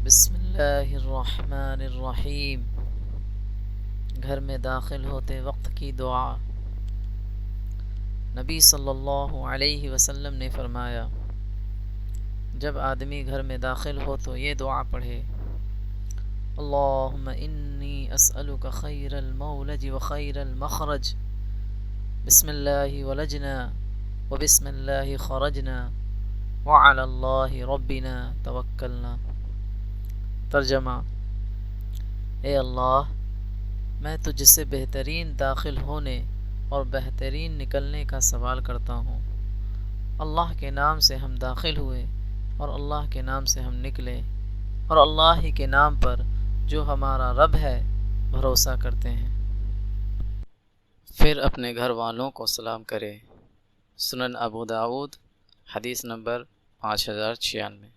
بسم اللہ الرحمن الرحیم۔ گھر میں داخل ہوتے وقت کی دعا۔ نبی صلی اللہ علیہ وسلم نے فرمایا، جب آدمی گھر میں داخل ہو تو یہ دعا پڑھے: اللہم انی اسألک خیر المولج و خیر المخرج، بسم اللہ ولجنا و بسم اللہ خرجنا وعلی اللہ ربنا توکلنا۔ ترجمہ: اے اللہ، میں تجھ سے بہترین داخل ہونے اور بہترین نکلنے کا سوال کرتا ہوں۔ اللہ کے نام سے ہم داخل ہوئے اور اللہ کے نام سے ہم نکلے، اور اللہ ہی کے نام پر جو ہمارا رب ہے بھروسہ کرتے ہیں۔ پھر اپنے گھر والوں کو سلام کرے۔ سنن ابو داؤد، حدیث نمبر 5096۔